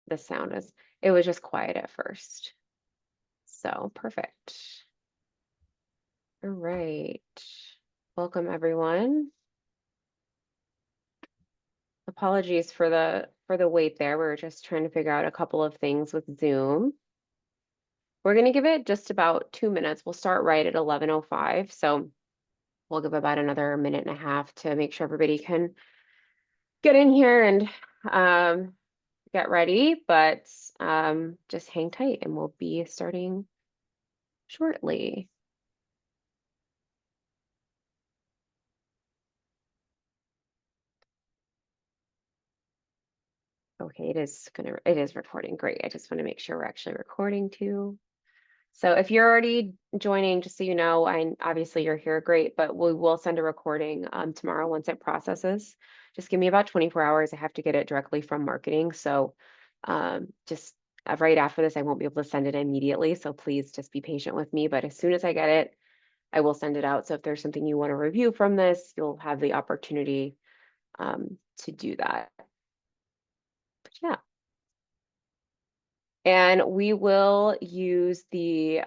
the sound is, it was just quiet at first. So perfect. All right. Welcome everyone. Apologies for the wait there. We were just trying to figure out a couple of things with Zoom. We're going to give it just about 2 minutes. We'll start right at 11:05. So we'll give about another minute and a half to make sure everybody can get in here and get ready, but just hang tight and we'll be starting shortly. Okay, it is recording. Great. I just want to make sure we're actually recording too. So if you're already joining, just so you know, obviously you're here, great, but we will send a recording tomorrow once it processes. Just give me about 24 hours. I have to get it directly from marketing. So just right after this, I won't be able to send it immediately. So please just be patient with me. But as soon as I get it, I will send it out. So if there's something you want to review from this, you'll have the opportunity to do that. But yeah. And we will use the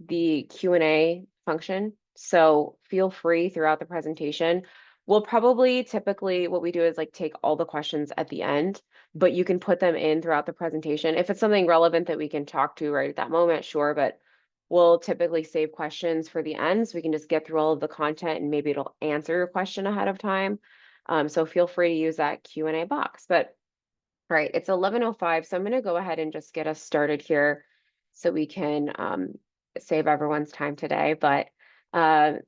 Q&A function. So feel free throughout the presentation. We'll probably typically what we do is like take all the questions at the end, but you can put them in throughout the presentation. If it's something relevant that we can talk to right at that moment, sure, but we'll typically save questions for the end so we can just get through all of the content and maybe it'll answer your question ahead of time. So feel free to use that Q&A box. But all right, it's 11:05, so I'm going to go ahead and just get us started here so we can save everyone's time today. But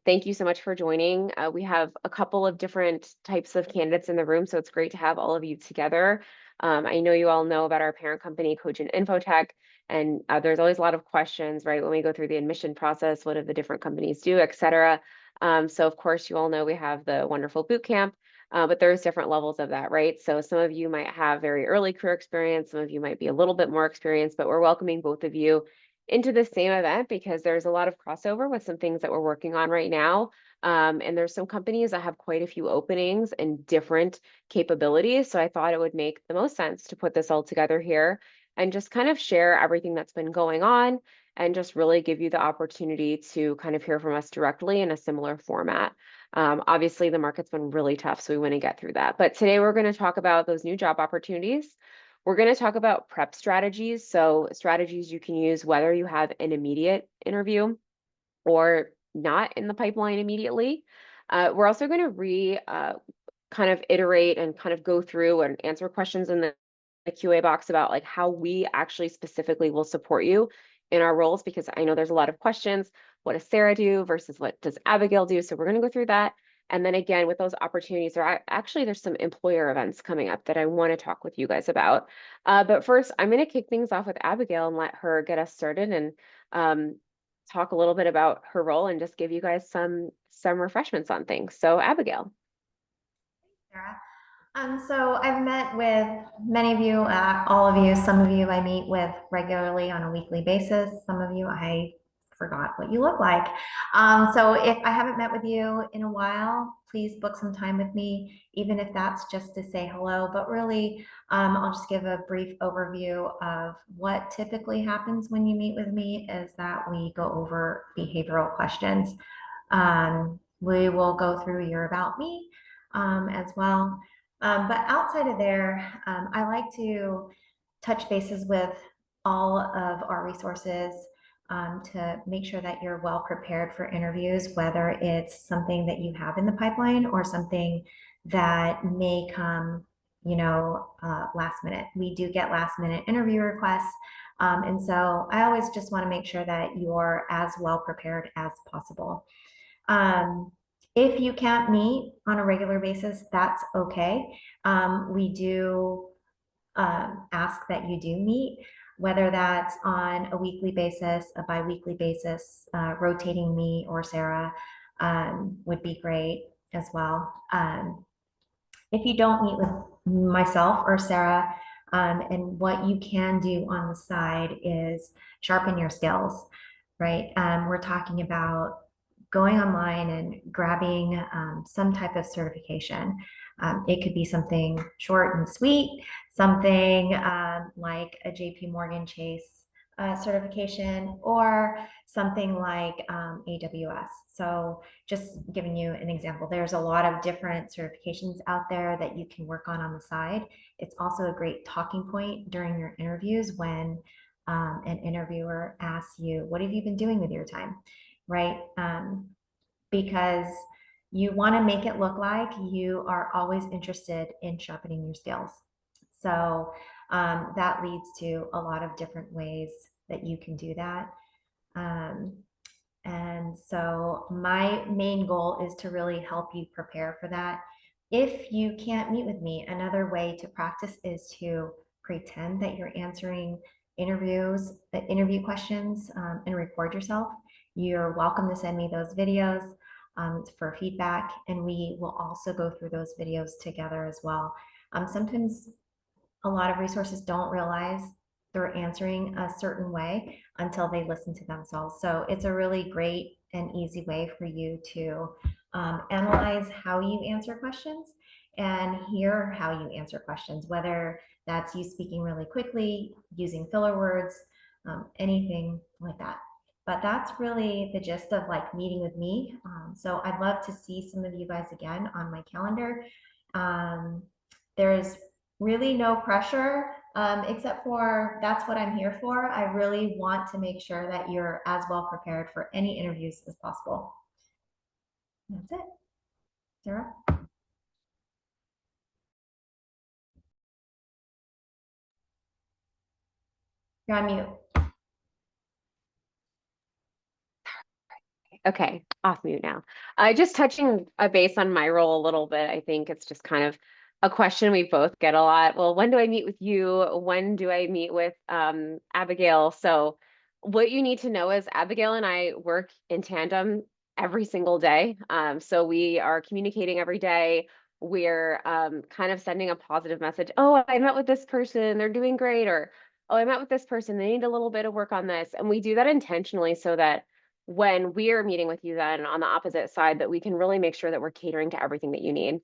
thank you so much for joining. We have a couple of different types of candidates in the room, so it's great to have all of you together. I know you all know about our parent company, Cogent Infotech, and there's always a lot of questions, right? When we go through the admission process, what do the different companies do, et cetera. So of course, you all know we have the wonderful boot camp. But there's different levels of that, right? So some of you might have very early career experience, some of you might be a little bit more experienced, but we're welcoming both of you into the same event because there's a lot of crossover with some things that we're working on right now. And there's some companies that have quite a few openings and different capabilities. So I thought it would make the most sense to put this all together here and just kind of share everything that's been going on and just really give you the opportunity to kind of hear from us directly in a similar format. Obviously, the market's been really tough, so we want to get through that. But today we're going to talk about those new job opportunities. We're going to talk about prep strategies. So strategies you can use whether you have an immediate interview or not in the pipeline immediately. We're also going to kind of iterate and kind of go through and answer questions in the QA box about like how we actually specifically will support you in our roles, because I know there's a lot of questions. What does Sarah do versus what does Abigail do? So we're going to go through that. And then again, with those opportunities, there's some employer events coming up that I want to talk with you guys about. But first, I'm going to kick things off with Abigail and let her get us started and talk a little bit about her role and just give you guys some refreshments on things. So Abigail. Sarah. So I've met with many of you, all of you, some of you I meet with regularly on a weekly basis. Some of you I forgot what you look like. So if I haven't met with you in a while, please book some time with me, even if that's just to say hello. But really, I'll just give a brief overview of what typically happens when you meet with me is that we go over behavioral questions. We will go through your about me as well. But outside of there, I like to touch bases with all of our resources to make sure that you're well prepared for interviews, whether it's something that you have in the pipeline or something that may come, last minute. We do get last minute interview requests. And so I always just want to make sure that you're as well prepared as possible. If you can't meet on a regular basis, that's okay. We do ask that you do meet, whether that's on a weekly basis, a bi-weekly basis, rotating me or Sarah would be great as well. If you don't meet with myself or Sarah, and what you can do on the side is sharpen your skills, right? We're talking about going online and grabbing some type of certification. It could be something short and sweet, something like a JP Morgan Chase certification, or something like AWS. So just giving you an example, there's a lot of different certifications out there that you can work on the side. It's also a great talking point during your interviews when an interviewer asks you, what have you been doing with your time, right? Because you want to make it look like you are always interested in sharpening your skills. So that leads to a lot of different ways that you can do that. Um, and so my main goal is to really help you prepare for that. If you can't meet with me, another way to practice is to pretend that you're answering interview questions, and record yourself. You're welcome to send me those videos for feedback, and we will also go through those videos together as well. Sometimes a lot of resources don't realize they're answering a certain way until they listen to themselves. So it's a really great and easy way for you to analyze how you answer questions and hear how you answer questions, whether that's you speaking really quickly, using filler words, anything like that. But that's really the gist of like meeting with me. So I'd love to see some of you guys again on my calendar. There's really no pressure, except for that's what I'm here for. I really want to make sure that you're as well prepared for any interviews as possible. That's it. Sarah? You're on mute. Okay, off mute now. Just touching a base on my role a little bit, I think it's just kind of a question we both get a lot. Well, when do I meet with you? When do I meet with Abigail? So what you need to know is Abigail and I work in tandem every single day. So we are communicating every day. We're kind of sending a positive message. Oh, I met with this person, they're doing great, or oh, I met with this person, they need a little bit of work on this. And we do that intentionally so that when we're meeting with you then on the opposite side, that we can really make sure that we're catering to everything that you need.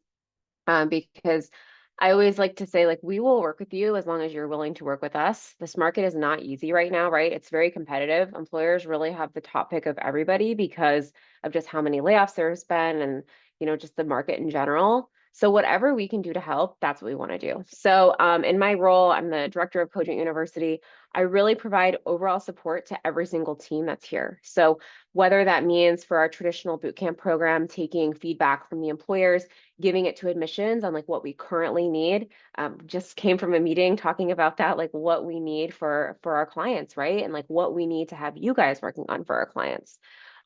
Because I always like to say, like, we will work with you as long as you're willing to work with us. This market is not easy right now, right? It's very competitive. Employers really have the top pick of everybody because of just how many layoffs there's been and, just the market in general. So whatever we can do to help, that's what we want to do. So in my role, I'm the director of Cogent University. I really provide overall support to every single team that's here. So whether that means for our traditional bootcamp program, taking feedback from the employers, giving it to admissions on like what we currently need. Just came from a meeting talking about that, like what we need for our clients, right? And like what we need to have you guys working on for our clients.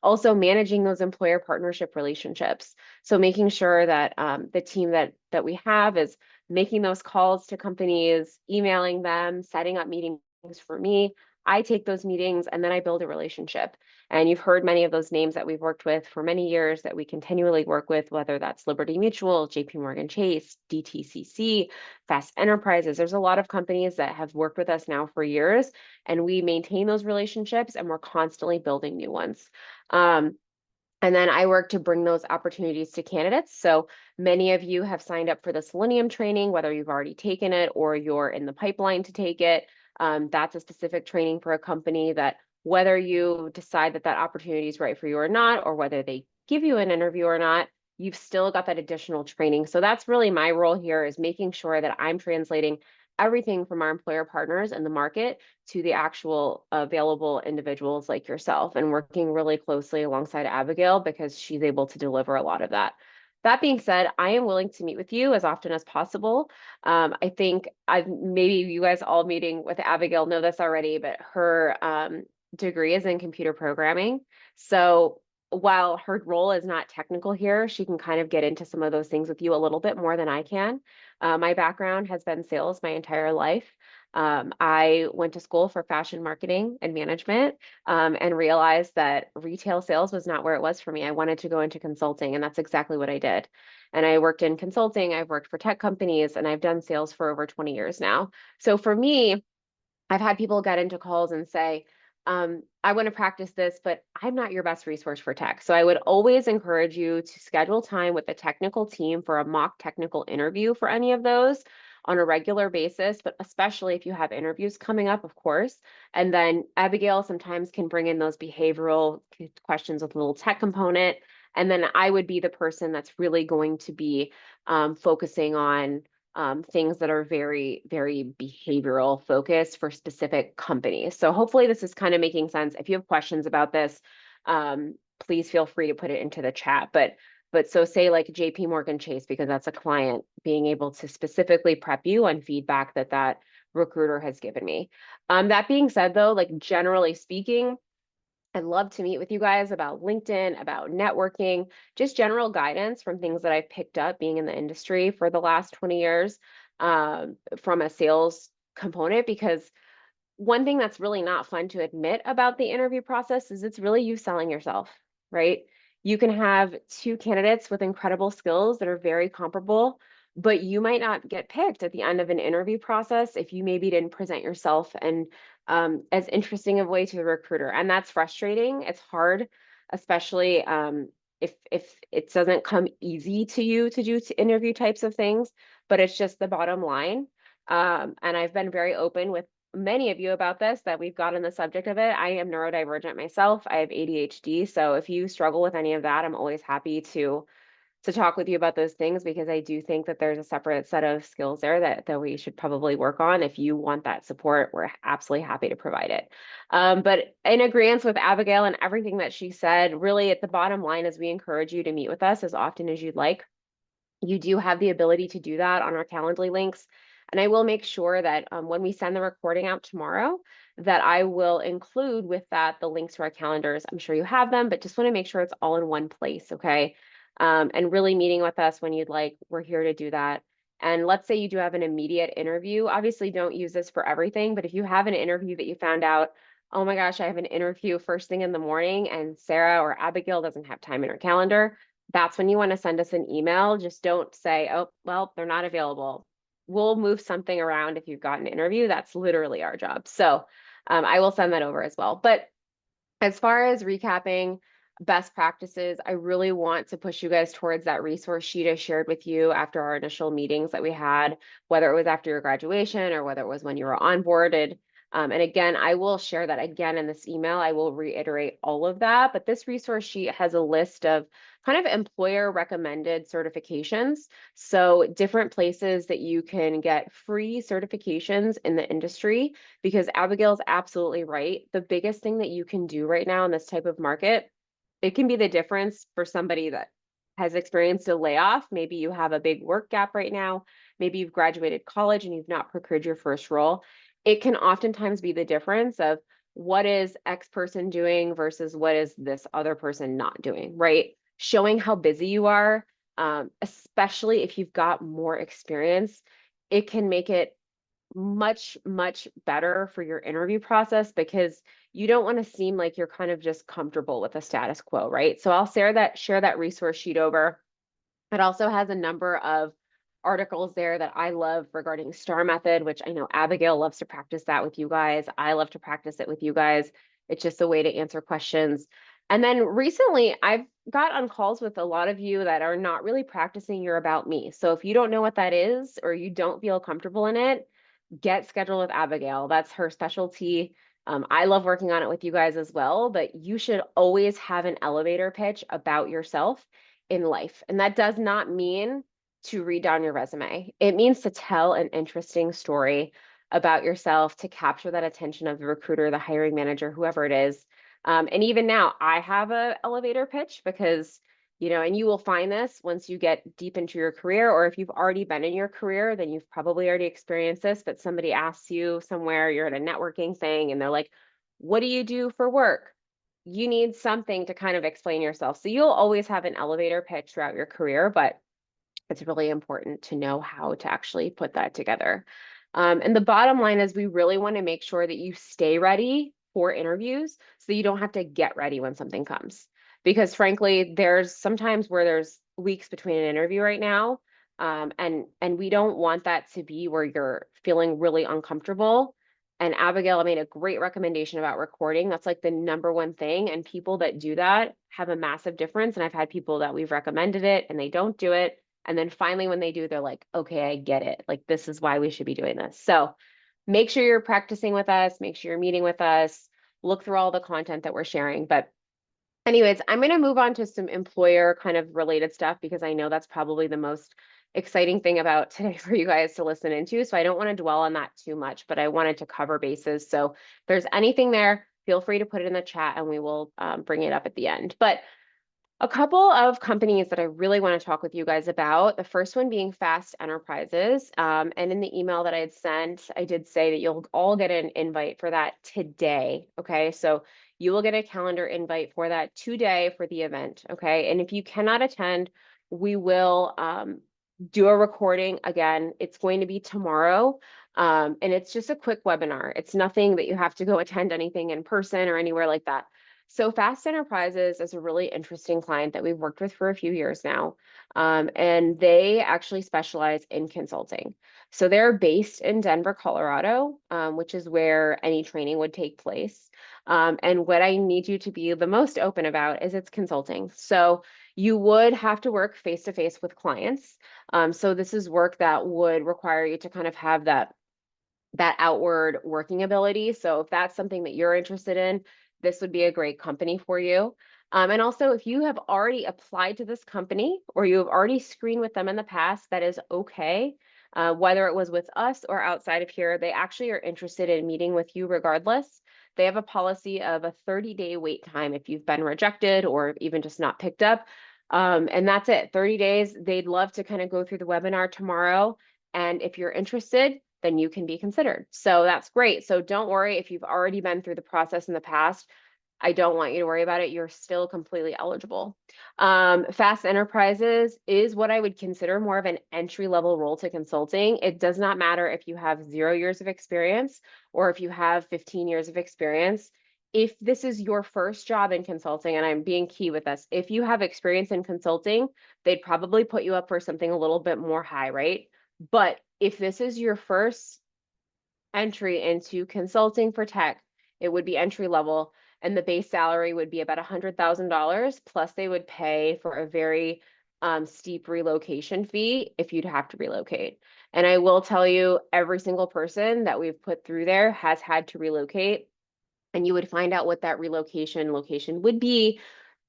Also managing those employer partnership relationships. So making sure that the team that we have is making those calls to companies, emailing them, setting up meetings for me. I take those meetings and then I build a relationship. And you've heard many of those names that we've worked with for many years that we continually work with, whether that's Liberty Mutual, JP Morgan Chase, DTCC, Fast Enterprises. There's a lot of companies that have worked with us now for years, and we maintain those relationships and we're constantly building new ones. And then I work to bring those opportunities to candidates. So many of you have signed up for the Selenium training, whether you've already taken it or you're in the pipeline to take it. That's a specific training for a company that whether you decide that that opportunity is right for you or not, or whether they give you an interview or not, you've still got that additional training. So that's really my role here, is making sure that I'm translating everything from our employer partners in the market to the actual available individuals like yourself, and working really closely alongside Abigail because she's able to deliver a lot of that. That being said, I am willing to meet with you as often as possible. I think maybe you guys all meeting with Abigail know this already, but her degree is in computer programming. So while her role is not technical here, she can kind of get into some of those things with you a little bit more than I can. My background has been sales my entire life. I went to school for fashion marketing and management, and realized that retail sales was not where it was for me. I wanted to go into consulting, and that's exactly what I did. And I worked in consulting, I've worked for tech companies, and I've done sales for over 20 years now. So for me, I've had people get into calls and say, I want to practice this, but I'm not your best resource for tech. So I would always encourage you to schedule time with the technical team for a mock technical interview for any of those on a regular basis, but especially if you have interviews coming up, of course. And then Abigail sometimes can bring in those behavioral questions with a little tech component. And then I would be the person that's really going to be focusing on things that are very, very behavioral focused for specific companies. So hopefully this is kind of making sense. If you have questions about this, please feel free to put it into the chat. But so say like JP Morgan Chase, because that's a client, being able to specifically prep you on feedback that that recruiter has given me. That being said, though, like generally speaking, I'd love to meet with you guys about LinkedIn, about networking, just general guidance from things that I've picked up being in the industry for the last 20 years from a sales component, because one thing that's really not fun to admit about the interview process is it's really you selling yourself, right? You can have two candidates with incredible skills that are very comparable, but you might not get picked at the end of an interview process if you maybe didn't present yourself and as interesting of a way to the recruiter. And that's frustrating. It's hard, especially if it doesn't come easy to you to do to interview types of things, but it's just the bottom line. And I've been very open with many of you about this, that we've gotten the subject of it. I am neurodivergent myself. I have ADHD. So if you struggle with any of that, I'm always happy to talk with you about those things, because I do think that there's a separate set of skills there that we should probably work on. If you want that support, we're absolutely happy to provide it. But in agreement with Abigail and everything that she said, really at the bottom line is we encourage you to meet with us as often as you'd like. You do have the ability to do that on our Calendly links. And I will make sure that when we send the recording out tomorrow, that I will include with that the links to our calendars. I'm sure you have them, but just want to make sure it's all in one place, okay? And really meeting with us when you'd like, we're here to do that. And let's say you do have an immediate interview. Obviously, don't use this for everything, but if you have an interview that you found out, oh my gosh, I have an interview first thing in the morning and Sarah or Abigail doesn't have time in her calendar, that's when you want to send us an email. Just don't say, oh, well, they're not available. We'll move something around if you've got an interview. That's literally our job. So I will send that over as well. But as far as recapping best practices, I really want to push you guys towards that resource sheet I shared with you after our initial meetings that we had, whether it was after your graduation or whether it was when you were onboarded. And again, I will share that again in this email. I will reiterate all of that, but this resource sheet has a list of kind of employer recommended certifications. So different places that you can get free certifications in the industry, because Abigail's absolutely right. The biggest thing that you can do right now in this type of market, it can be the difference for somebody that has experienced a layoff. Maybe you have a big work gap right now. Maybe you've graduated college and you've not procured your first role. It can oftentimes be the difference of what is X person doing versus what is this other person not doing, right? Showing how busy you are, especially if you've got more experience, it can make it much, much better for your interview process, because you don't want to seem like you're kind of just comfortable with the status quo, right? So I'll share that resource sheet over. It also has a number of articles there that I love regarding STAR method, which I know Abigail loves to practice that with you guys. I love to practice it with you guys. It's just a way to answer questions. And then recently, I've got on calls with a lot of you that are not really practicing your about me. So if you don't know what that is or you don't feel comfortable in it, get scheduled with Abigail. That's her specialty. I love working on it with you guys as well, but you should always have an elevator pitch about yourself in life. And that does not mean to read down your resume. It means to tell an interesting story about yourself to capture that attention of the recruiter, the hiring manager, whoever it is. And even now, I have a elevator pitch because and you will find this once you get deep into your career, or if you've already been in your career, then you've probably already experienced this, but somebody asks you somewhere, you're at a networking thing, and they're like, what do you do for work? You need something to kind of explain yourself. So you'll always have an elevator pitch throughout your career, but it's really important to know how to actually put that together. And the bottom line is we really want to make sure that you stay ready for interviews so you don't have to get ready when something comes. Because frankly, there's sometimes where there's weeks between an interview right now. And we don't want that to be where you're feeling really uncomfortable And Abigail made a great recommendation about recording. That's like the number one thing. And people that do that have a massive difference. And I've had people that we've recommended it and they don't do it. And then finally, when they do, they're like, okay, I get it. Like, this is why we should be doing this. So make sure you're practicing with us, make sure you're meeting with us, look through all the content that we're sharing. But anyways, I'm going to move on to some employer kind of related stuff because I know that's probably the most exciting thing about today for you guys to listen into. So I don't want to dwell on that too much, but I wanted to cover bases. So if there's anything there, feel free to put it in the chat and we will bring it up at the end. But a couple of companies that I really want to talk with you guys about. The first one being Fast Enterprises. And in the email that I had sent, I did say that you'll all get an invite for that today. Okay. So you will get a calendar invite for that today for the event. Okay. And if you cannot attend, we will do a recording again. It's going to be tomorrow. And it's just a quick webinar. It's nothing that you have to go attend anything in person or anywhere like that. So Fast Enterprises is a really interesting client that we've worked with for a few years now. And they actually specialize in consulting. So they're based in Denver, Colorado, which is where any training would take place. And what I need you to be the most open about is it's consulting. So you would have to work face to face with clients. So this is work that would require you to kind of have that outward working ability. So if that's something that you're interested in, this would be a great company for you. And also, if you have already applied to this company or you have already screened with them in the past, that is okay. Whether it was with us or outside of here, they actually are interested in meeting with you regardless. They have a policy of a 30-day wait time if you've been rejected or even just not picked up. And that's it, 30 days. They'd love to kind of go through the webinar tomorrow. And if you're interested, then you can be considered. So that's great. So don't worry if you've already been through the process in the past. I don't want you to worry about it. You're still completely eligible. Fast Enterprises is what I would consider more of an entry-level role to consulting. It does not matter if you have 0 years of experience or if you have 15 years of experience. If this is your first job in consulting, and I'm being key with this, if you have experience in consulting, they'd probably put you up for something a little bit more high, right? But if this is your first entry into consulting for tech, it would be entry level and the base salary would be about $100,000 plus they would pay for a very steep relocation fee if you'd have to relocate. And I will tell you, every single person that we've put through there has had to relocate, and you would find out what that relocation location would be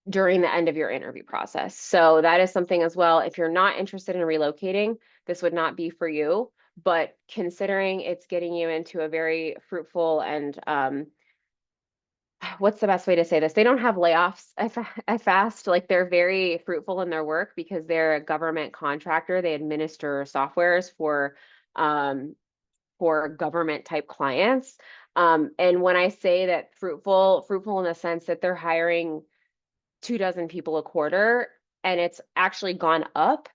during the end of your interview process. So that is something as well. If you're not interested in relocating, this would not be for you. But considering it's getting you into a very fruitful and what's the best way to say this? They don't have layoffs at Fast. Like, they're very fruitful in their work because they're a government contractor. They administer softwares for government type clients. And when I say that fruitful in the sense that they're hiring 24 people a quarter, and it's actually gone up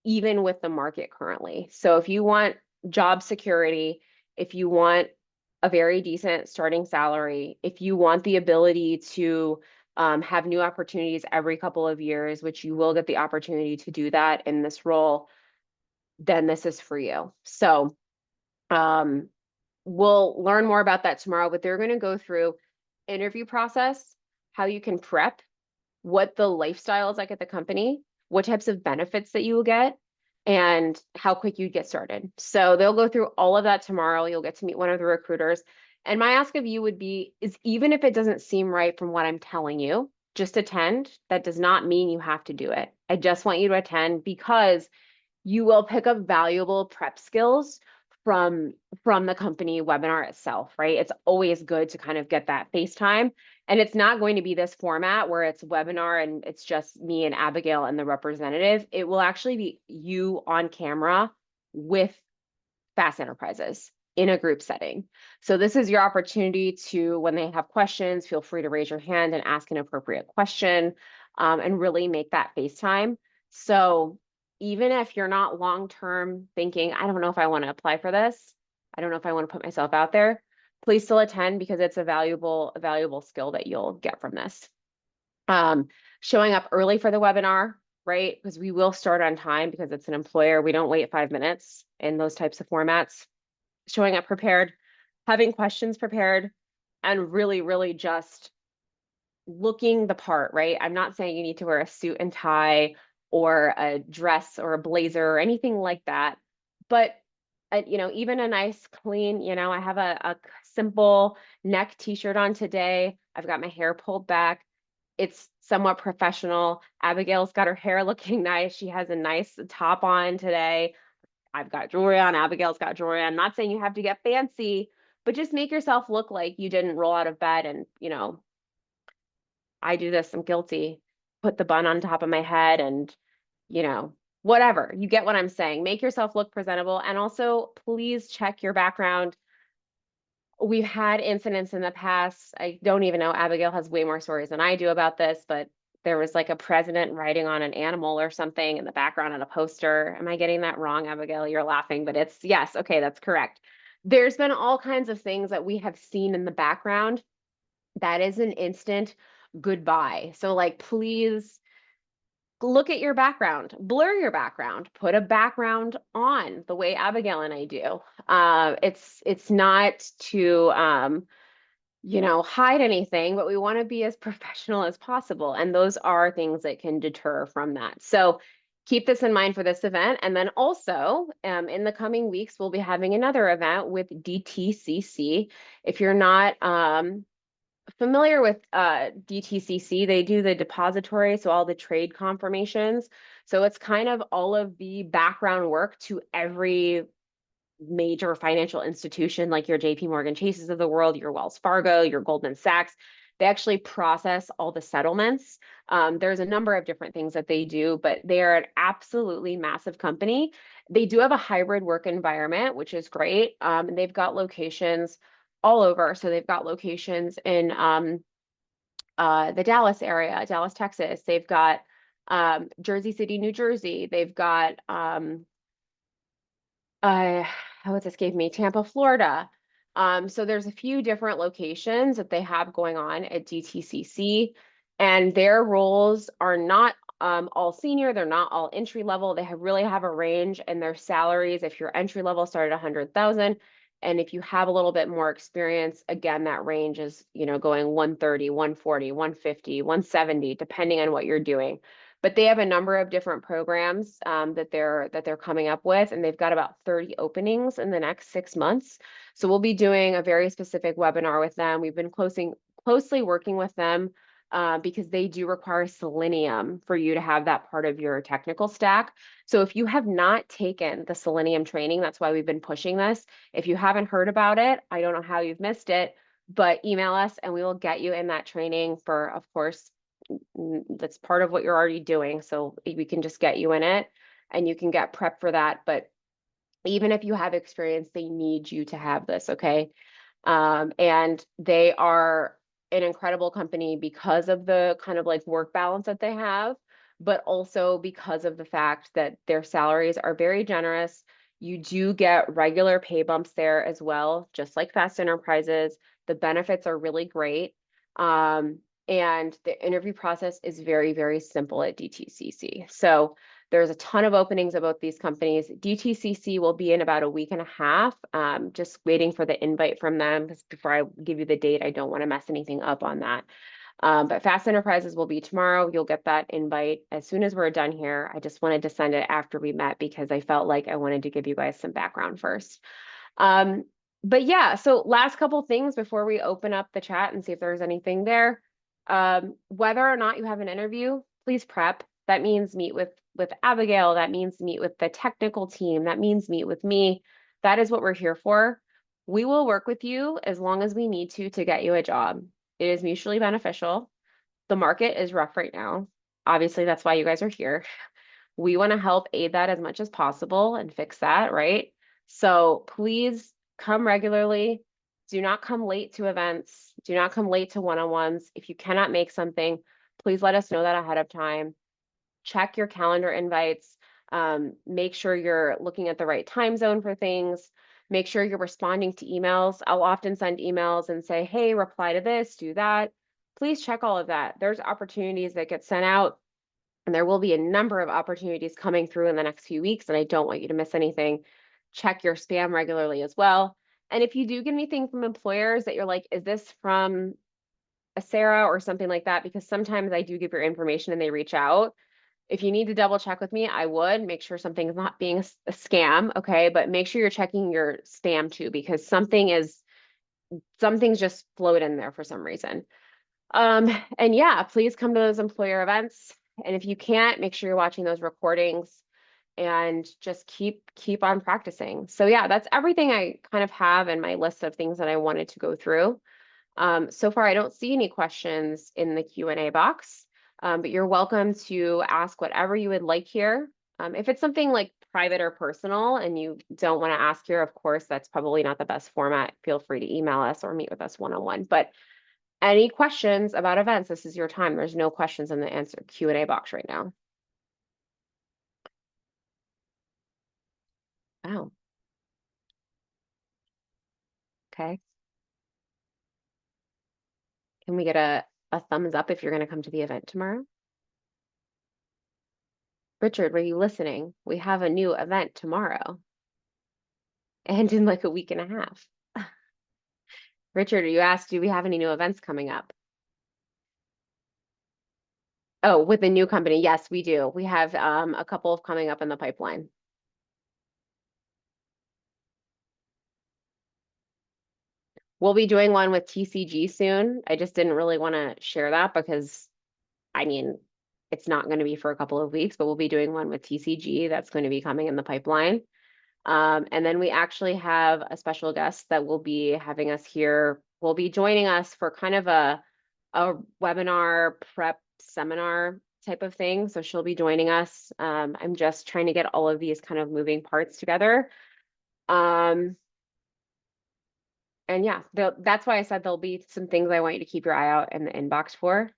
even with the market currently. So if you want job security, if you want a very decent starting salary, if you want the ability to have new opportunities every couple of years, which you will get the opportunity to do that in this role, then this is for you. So we'll learn more about that tomorrow, but they're going to go through interview process, how you can prep, what the lifestyle is like at the company, what types of benefits that you will get, and how quick you get started. So they'll go through all of that tomorrow. You'll get to meet one of the recruiters. And my ask of you would be, is even if it doesn't seem right from what I'm telling you, just attend. That does not mean you have to do it. I just want you to attend because you will pick up valuable prep skills from the company webinar itself, right? It's always good to kind of get that FaceTime. And it's not going to be this format where it's webinar and it's just me and Abigail and the representative. It will actually be you on camera with Fast Enterprises in a group setting. So this is your opportunity to, when they have questions, feel free to raise your hand and ask an appropriate question and really make that FaceTime. So even if you're not long-term thinking, I don't know if I want to apply for this, I don't know if I want to put myself out there, please still attend because it's a valuable skill that you'll get from this. Showing up early for the webinar, right? Because we will start on time because it's an employer. We don't wait 5 minutes in those types of formats. Showing up prepared, having questions prepared, and really, really just looking the part, right? I'm not saying you need to wear a suit and tie or a dress or a blazer or anything like that, but even a nice clean, I have a simple neck t-shirt on today. I've got my hair pulled back. It's somewhat professional. Abigail's got her hair looking nice. She has a nice top on today. I've got jewelry on. Abigail's got jewelry on. I'm not saying you have to get fancy, but just make yourself look like you didn't roll out of bed and, I do this, I'm guilty. Put the bun on top of my head and, you know, whatever. You get what I'm saying. Make yourself look presentable. And also, please check your background. We've had incidents in the past. I don't even know. Abigail has way more stories than I do about this, but there was like a president riding on an animal or something in the background on a poster. Am I getting that wrong, Abigail? You're laughing, but it's yes. Okay, that's correct. There's been all kinds of things that we have seen in the background that is an instant goodbye. So like, please look at your background, blur your background, put a background on the way Abigail and I do. It's not to hide anything, but we want to be as professional as possible. And those are things that can deter from that. So keep this in mind for this event. And then also in the coming weeks, we'll be having another event with DTCC. If you're not familiar with DTCC, they do the depository, so all the trade confirmations. So it's kind of all of the background work to every major financial institution like your JP Morgan Chases of the world, your Wells Fargo, your Goldman Sachs. They actually process all the settlements. There's a number of different things that they do, but they are an absolutely massive company. They do have a hybrid work environment, which is great. And they've got locations all over. So they've got locations in the Dallas area, Dallas, Texas. They've got Jersey City, New Jersey. They've got uh what's escaped me, Tampa, Florida. So there's a few different locations that they have going on at DTCC, and their roles are not all senior, they're not all entry level. They really have a range, and their salaries, if you're entry level, start at 100,000. And if you have a little bit more experience, again, that range is, going 130, 140, 150, 170, depending on what you're doing. But they have a number of different programs that they're coming up with, and they've got about 30 openings in the next 6 months. So we'll be doing a very specific webinar with them. We've been closely working with them because they do require Selenium for you to have that part of your technical stack. So if you have not taken the Selenium training, that's why we've been pushing this. If you haven't heard about it, I don't know how you've missed it, but email us and we will get you in that training for, of course, that's part of what you're already doing. So we can just get you in it and you can get prepped for that. But even if you have experience, they need you to have this, okay? And they are an incredible company because of the kind of like work balance that they have, but also because of the fact that their salaries are very generous. You do get regular pay bumps there as well, just like Fast Enterprises. The benefits are really great. And the interview process is very, very simple at DTCC. So there's a ton of openings about these companies. DTCC will be in about a week and a half. Just waiting for the invite from them because before I give you the date, I don't want to mess anything up on that. But Fast Enterprises will be tomorrow. You'll get that invite as soon as we're done here. I just wanted to send it after we met because I felt like I wanted to give you guys some background first. But yeah, so last couple things before we open up the chat and see if there's anything there. Whether or not you have an interview, please prep. That means meet with Abigail. That means meet with the technical team. That means meet with me. That is what we're here for. We will work with you as long as we need to get you a job. It is mutually beneficial. The market is rough right now. Obviously, that's why you guys are here. We want to help aid that as much as possible and fix that, right? So please come regularly. Do not come late to events. Do not come late to one-on-ones. If you cannot make something, please let us know that ahead of time. Check your calendar invites. Make sure you're looking at the right time zone for things. Make sure you're responding to emails. I'll often send emails and say, hey, reply to this, do that. Please check all of that. There's opportunities that get sent out, and there will be a number of opportunities coming through in the next few weeks, and I don't want you to miss anything. Check your spam regularly as well. And if you do get anything from employers that you're like, is this from a Sarah or something like that? Because sometimes I do give your information and they reach out. If you need to double check with me, I would make sure something's not being a scam, okay? But make sure you're checking your spam too, because something's just float in there for some reason. And yeah, please come to those employer events. And if you can't, make sure you're watching those recordings and just keep on practicing. So yeah, that's everything I kind of have in my list of things that I wanted to go through. So far, I don't see any questions in the Q&A box, but you're welcome to ask whatever you would like here. If it's something like private or personal and you don't want to ask here, of course, that's probably not the best format. Feel free to email us or meet with us one-on-one. But any questions about events, this is your time. There's no questions in the answer Q&A box right now. Wow. Okay. Can we get a thumbs up if you're going to come to the event tomorrow? Richard, were you listening? We have a new event tomorrow and in like a week and a half. Richard, you asked, do we have any new events coming up? Oh, with the new company, yes, we do. We have a couple of coming up in the pipeline. We'll be doing one with TCG soon. I just didn't really want to share that because, I mean, it's not going to be for a couple of weeks, but we'll be doing one with TCG that's going to be coming in the pipeline. And then we actually have a special guest that will be having us here. Will be joining us for kind of a webinar prep seminar type of thing. So she'll be joining us. I'm just trying to get all of these kind of moving parts together. And yeah, that's why I said there'll be some things I want you to keep your eye out in the inbox for.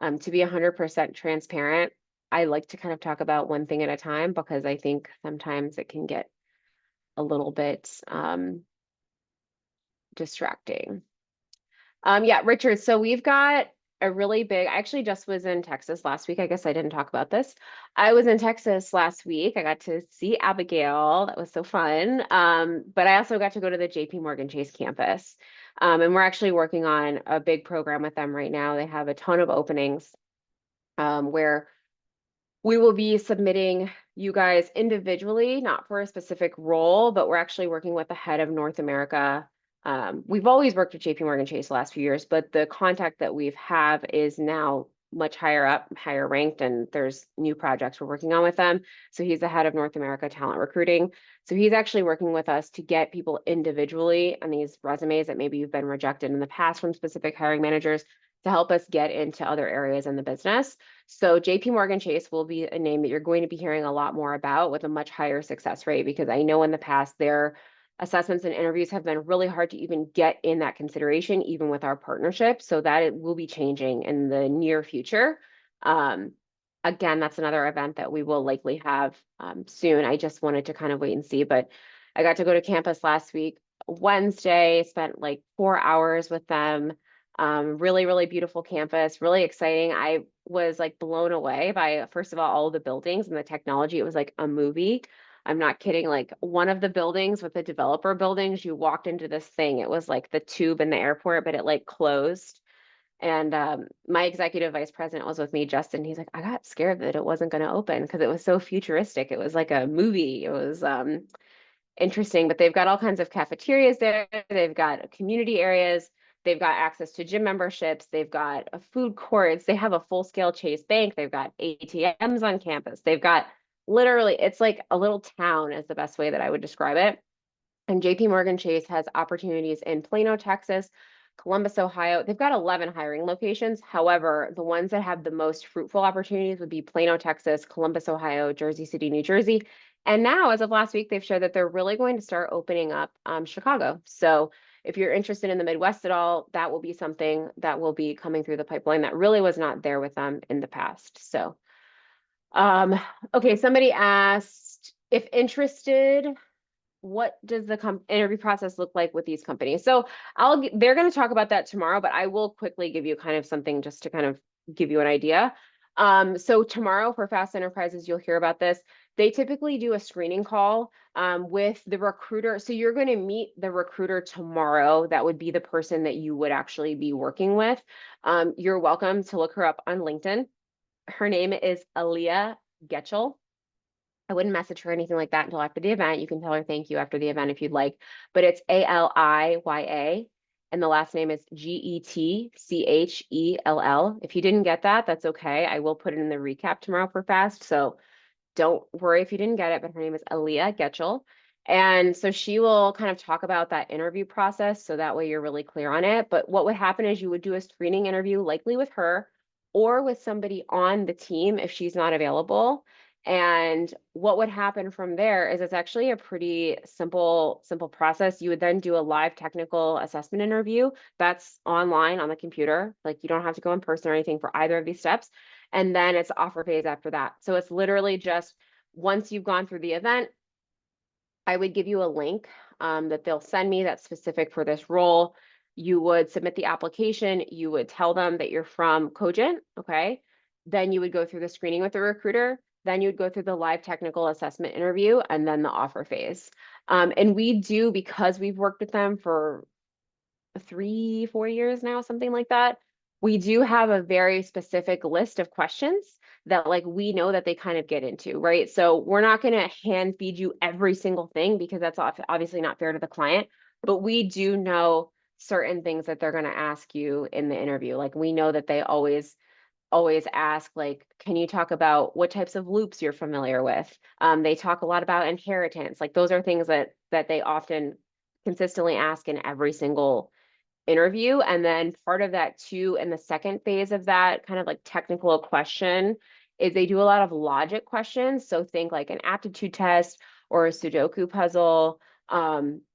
To be 100% transparent, I like to kind of talk about one thing at a time because I think sometimes it can get a little bit distracting. Yeah, Richard, so we've got a really big, I actually just was in Texas last week. I guess I didn't talk about this. I was in Texas last week. I got to see Abigail. That was so fun. But I also got to go to the JP Morgan Chase campus. And we're actually working on a big program with them right now. They have a ton of openings where we will be submitting you guys individually, not for a specific role, but we're actually working with the head of North America. We've always worked with JP Morgan Chase the last few years, but the contact that we've have is now much higher up, higher ranked, and there's new projects we're working on with them. So he's the head of North America talent recruiting. So he's actually working with us to get people individually on these resumes that maybe you've been rejected in the past from specific hiring managers to help us get into other areas in the business. So JP Morgan Chase will be a name that you're going to be hearing a lot more about with a much higher success rate, because I know in the past their assessments and interviews have been really hard to even get in that consideration, even with our partnership. So that it will be changing in the near future. Again, that's another event that we will likely have soon. I just wanted to kind of wait and see, but I got to go to campus last week, Wednesday, spent like 4 hours with them. Really, really beautiful campus, really exciting. I was like blown away by, first of all the buildings and the technology. It was like a movie. I'm not kidding. Like one of the buildings with the developer buildings, you walked into this thing. It was like the tube in the airport, but it like closed. And my executive vice president was with me, Justin. He's like, I got scared that it wasn't going to open because it was so futuristic. It was like a movie. It was interesting, but they've got all kinds of cafeterias there. They've got community areas. They've got access to gym memberships. They've got a food courts. They have a full-scale Chase Bank. They've got ATMs on campus. They've got literally, it's like a little town is the best way that I would describe it. And JP Morgan Chase has opportunities in Plano, Texas, Columbus, Ohio. They've got 11 hiring locations. However, the ones that have the most fruitful opportunities would be Plano, Texas, Columbus, Ohio, Jersey City, New Jersey. And now, as of last week, they've shared that they're really going to start opening up Chicago. So if you're interested in the Midwest at all, that will be something that will be coming through the pipeline that really was not there with them in the past. So, okay, somebody asked, if interested, what does the interview process look like with these companies? So they're going to talk about that tomorrow, but I will quickly give you kind of something just to kind of give you an idea. So tomorrow for Fast Enterprises, you'll hear about this. They typically do a screening call with the recruiter. So you're going to meet the recruiter tomorrow. That would be the person that you would actually be working with. You're welcome to look her up on LinkedIn. Her name is Aaliyah Getchell. I wouldn't message her or anything like that until after the event. You can tell her thank you after the event if you'd like, but it's Aliyah, and the last name is Getchell. If you didn't get that, that's okay. I will put it in the recap tomorrow for fast. So don't worry if you didn't get it, but her name is Aaliyah Getchell. And so she will kind of talk about that interview process. So that way you're really clear on it. But what would happen is you would do a screening interview, likely with her or with somebody on the team if she's not available. And what would happen from there is it's actually a pretty simple process. You would then do a live technical assessment interview that's online on the computer. Like you don't have to go in person or anything for either of these steps. And then it's offer phase after that. So it's literally just once you've gone through the event, I would give you a link that they'll send me that's specific for this role. You would submit the application. You would tell them that you're from Cogent, okay? Then you would go through the screening with the recruiter. Then you would go through the live technical assessment interview and then the offer phase. And we do, because we've worked with them for 3, 4 years now, something like that. We do have a very specific list of questions that like we know that they kind of get into, right? So we're not going to hand feed you every single thing because that's obviously not fair to the client, but we do know certain things that they're going to ask you in the interview. Like we know that they always ask like, can you talk about what types of loops you're familiar with? They talk a lot about inheritance. Like those are things that they often consistently ask in every single interview. And then part of that too, in the second phase of that kind of like technical question, is they do a lot of logic questions. So think like an aptitude test or a Sudoku puzzle.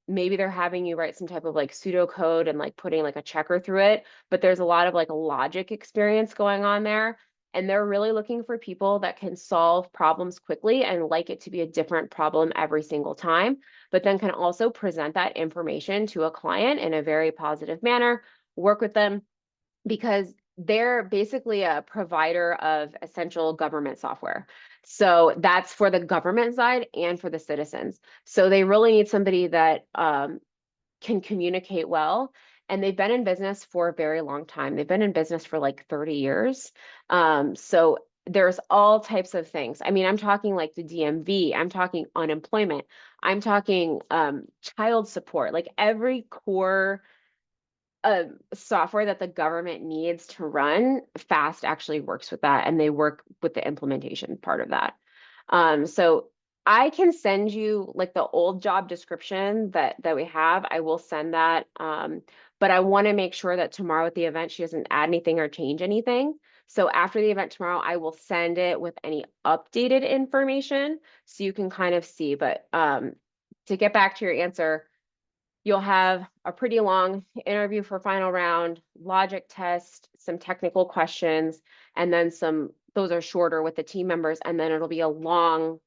Maybe they're having you write some type of like pseudocode and like putting like a checker through it, but there's a lot of like logic experience going on there. And they're really looking for people that can solve problems quickly and like it to be a different problem every single time, but then can also present that information to a client in a very positive manner, work with them because they're basically a provider of essential government software. So that's for the government side and for the citizens. So they really need somebody that can communicate well. And they've been in business for a very long time. They've been in business for like 30 years. So there's all types of things. I mean, I'm talking like the DMV, I'm talking unemployment, I'm talking child support, like every core software that the government needs to run, FAST actually works with that, and they work with the implementation part of that. So I can send you like the old job description that we have. I will send that. But I want to make sure that tomorrow at the event she doesn't add anything or change anything. So after the event tomorrow, I will send it with any updated information so you can kind of see. But to get back to your answer, you'll have a pretty long interview for final round, logic test, some technical questions, and then those are shorter with the team members, and then it'll be a long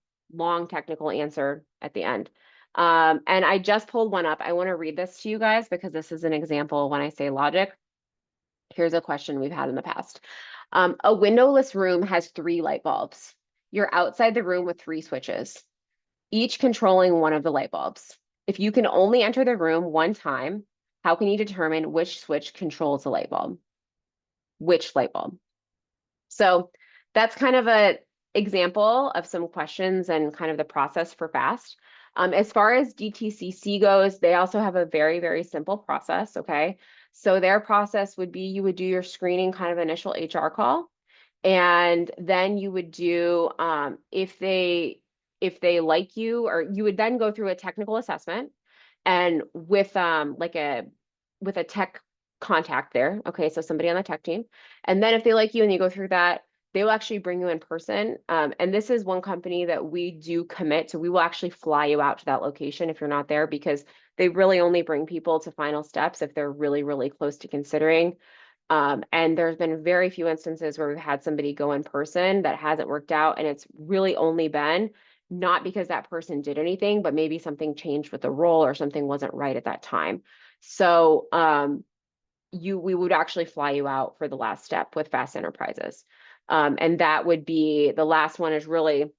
technical answer at the end. And I just pulled one up. I want to read this to you guys because this is an example when I say logic. Here's a question we've had in the past. A windowless room has 3 light bulbs. You're outside the room with 3 switches, each controlling one of the light bulbs. If you can only enter the room one time, how can you determine which switch controls the light bulb? Which light bulb? So that's kind of a example of some questions and kind of the process for FAST. As far as DTCC goes, they also have a very simple process, okay? So their process would be you would do your screening kind of initial HR call, and then you would do if they like you, or you would then go through a technical assessment and with with a tech contact there, okay, so somebody on the tech team, and then if they like you and you go through that, they will actually bring you in person. And this is one company that we do commit to. We will actually fly you out to that location if you're not there, because they really only bring people to final steps if they're really close to considering. And there's been very few instances where we've had somebody go in person that hasn't worked out, and it's really only been not because that person did anything, but maybe something changed with the role or something wasn't right at that time. So we would actually fly you out for the last step with Fast Enterprises. And that would be the last one is really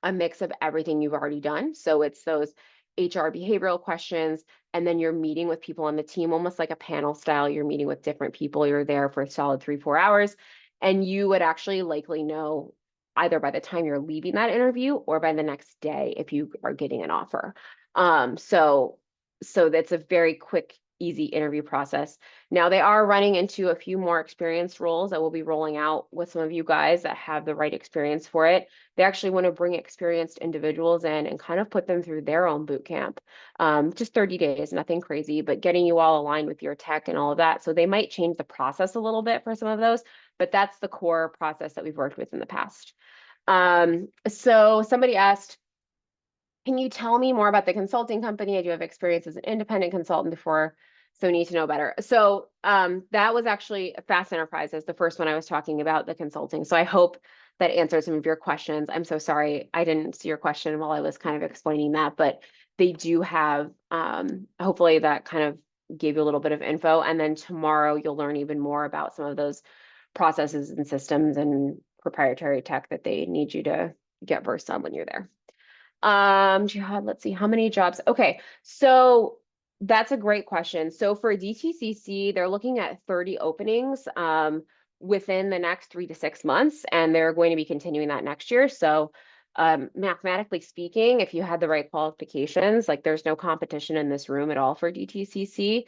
a mix of everything you've already done. So it's those HR behavioral questions, and then you're meeting with people on the team, almost like a panel style. You're meeting with different people. You're there for a solid 3, 4 hours, and you would actually likely know either by the time you're leaving that interview or by the next day if you are getting an offer. So that's a very quick, easy interview process. Now they are running into a few more experienced roles that will be rolling out with some of you guys that have the right experience for it. They actually want to bring experienced individuals in and kind of put them through their own boot camp. Just 30 days, nothing crazy, but getting you all aligned with your tech and all of that. So they might change the process a little bit for some of those, but that's the core process that we've worked with in the past. So somebody asked, can you tell me more about the consulting company? I do have experience as an independent consultant before, so need to know better. So that was actually Fast Enterprises, the first one I was talking about, the consulting. So I hope that answers some of your questions. I'm so sorry I didn't see your question while I was kind of explaining that, but they do have, hopefully that kind of gave you a little bit of info. And then tomorrow you'll learn even more about some of those processes and systems and proprietary tech that they need you to get versed on when you're there. Jihad, let's see, how many jobs? Okay, so that's a great question. So for DTCC, they're looking at 30 openings within the next 3 to 6 months, and they're going to be continuing that next year. So mathematically speaking, if you had the right qualifications, like there's no competition in this room at all for DTCC.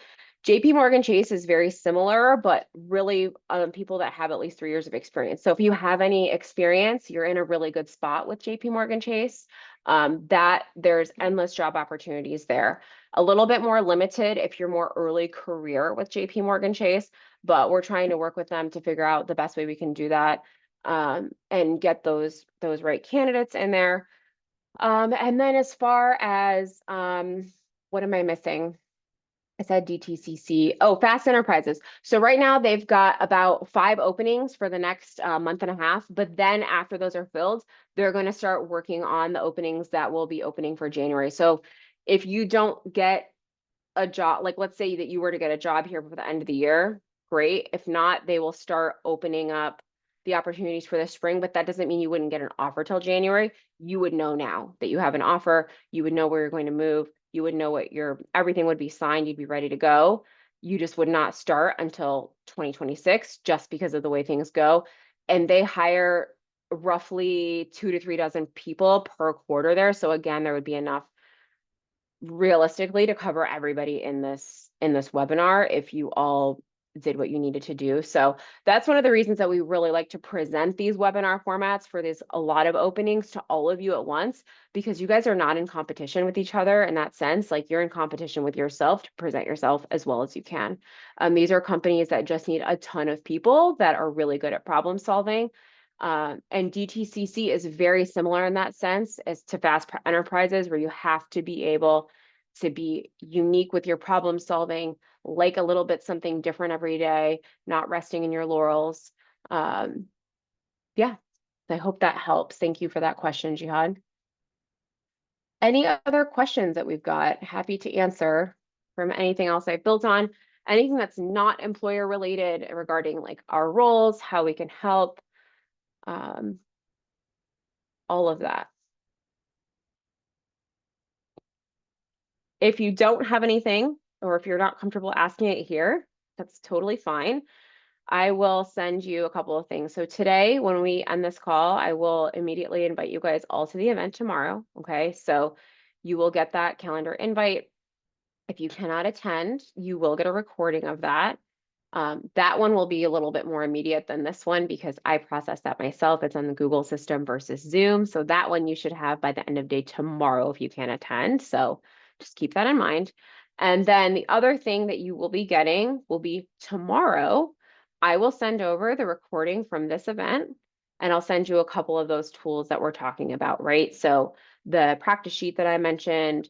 JP Morgan Chase is very similar, but really people that have at least 3 years of experience. So if you have any experience, you're in a really good spot with JP Morgan Chase. That there's endless job opportunities there. A little bit more limited if you're more early career with JP Morgan Chase, but we're trying to work with them to figure out the best way we can do that and get those right candidates in there. And then as far as what am I missing? I said DTCC. Oh, Fast Enterprises. So right now they've got about 5 openings for the next month and a half. But then after those are filled, they're going to start working on the openings that will be opening for January. So if you don't get a job, like let's say that you were to get a job here for the end of the year, great. If not, they will start opening up the opportunities for the spring, but that doesn't mean you wouldn't get an offer till January. You would know now that you have an offer. You would know where you're going to move. You would know what everything would be signed. You'd be ready to go. You just would not start until 2026 just because of the way things go. And they hire roughly 2 to 3 dozen people per quarter there. So again, there would be enough realistically to cover everybody in this webinar if you all did what you needed to do. So that's one of the reasons that we really like to present these webinar formats for a lot of openings to all of you at once, because you guys are not in competition with each other in that sense. Like you're in competition with yourself to present yourself as well as you can. These are companies that just need a ton of people that are really good at problem solving. And DTCC is very similar in that sense as to Fast Enterprises, where you have to be able to be unique with your problem solving, like a little bit something different every day, not resting in your laurels. Yeah, I hope that helps. Thank you for that question, Jihad. Any other questions that we've got? Happy to answer from anything else I've built on. Anything that's not employer related regarding like our roles, how we can help. All of that. If you don't have anything, or if you're not comfortable asking it here, that's totally fine. I will send you a couple of things. So today, when we end this call, I will immediately invite you guys all to the event tomorrow. Okay, so you will get that calendar invite. If you cannot attend, you will get a recording of that. That one will be a little bit more immediate than this one because I process that myself. It's on the Google system versus Zoom. So that one you should have by the end of day tomorrow if you can attend. So just keep that in mind. And then the other thing that you will be getting will be tomorrow. I will send over the recording from this event and I'll send you a couple of those tools that we're talking about, right? So the practice sheet that I mentioned,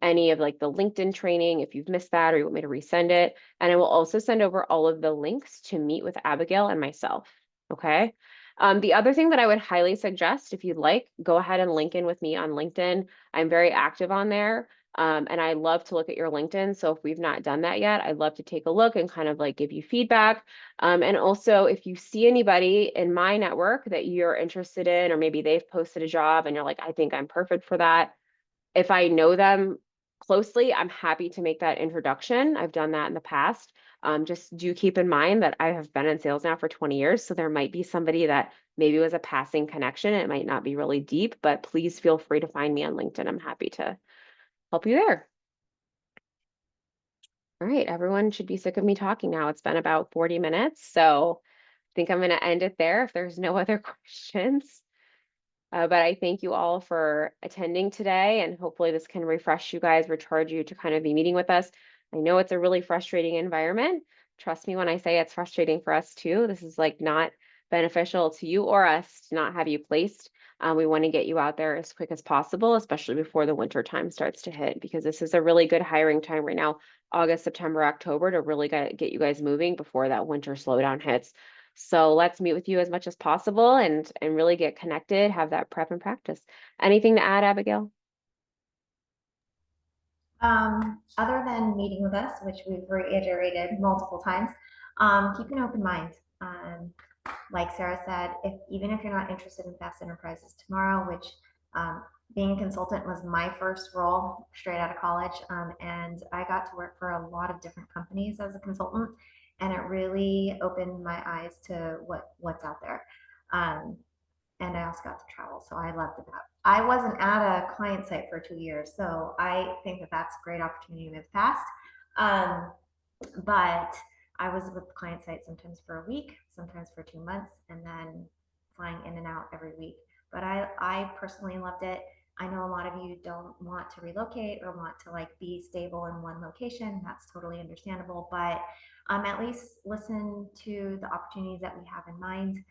any of like the LinkedIn training, if you've missed that or you want me to resend it. And I will also send over all of the links to meet with Abigail and myself, okay? The other thing that I would highly suggest, if you'd like, go ahead and link in with me on LinkedIn. I'm very active on there. And I love to look at your LinkedIn. So if we've not done that yet, I'd love to take a look and kind of like give you feedback. And also, if you see anybody in my network that you're interested in, or maybe they've posted a job and you're like, I think I'm perfect for that. If I know them closely, I'm happy to make that introduction. I've done that in the past. Just do keep in mind that I have been in sales now for 20 years. So there might be somebody that maybe was a passing connection. It might not be really deep, but please feel free to find me on LinkedIn. I'm happy to help you there. All right, everyone should be sick of me talking now. It's been about 40 minutes, so I think I'm going to end it there if there's no other questions. But I thank you all for attending today, and hopefully this can refresh you guys, recharge you to kind of be meeting with us. I know it's a really frustrating environment. Trust me when I say it's frustrating for us too. This is like not beneficial to you or us to not have you placed. We want to get you out there as quick as possible, especially before the winter time starts to hit, because this is a really good hiring time right now, August, September, October, to really get you guys moving before that winter slowdown hits. So let's meet with you as much as possible and really get connected, have that prep and practice. Anything to add, Abigail? Other than meeting with us, which we've reiterated multiple times, keep an open mind. Like Sarah said, if even if you're not interested in Fast Enterprises tomorrow, which being a consultant was my first role straight out of college, and I got to work for a lot of different companies as a consultant, and it really opened my eyes to what's out there. Um, and I also got to travel, so I loved that. I wasn't at a client site for 2 years, so I think that that's a great opportunity with Fast. Um, but I was with the client site sometimes for a week, sometimes for 2 months, and then flying in and out every week. But I personally loved it. I know a lot of you don't want to relocate or want to like be stable in one location. That's totally understandable. But at least listen to the opportunities that we have in mind,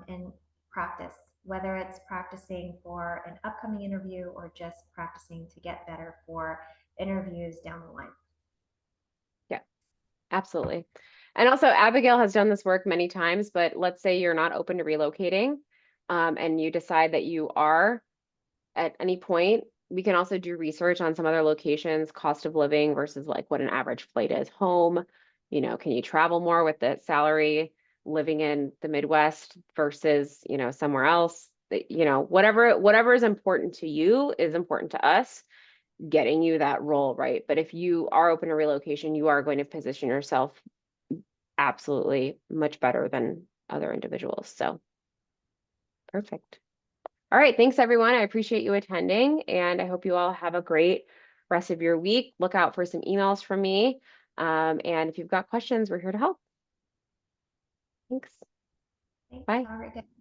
and practice, whether it's practicing for an upcoming interview or just practicing to get better for interviews down the line. Yeah, absolutely. And also, Abigail has done this work many times, but let's say you're not open to relocating, and you decide that you are at any point. We can also do research on some other locations, cost of living versus like what an average flight is home. Can you travel more with the salary living in the Midwest versus, somewhere else? Whatever is important to you is important to us, getting you that role, right? But if you are open to relocation, you are going to position yourself absolutely much better than other individuals. So perfect. All right. Thanks, everyone. I appreciate you attending, and I hope you all have a great rest of your week. Look out for some emails from me. And if you've got questions, we're here to help. Thanks. Thanks. Bye. Have a great day.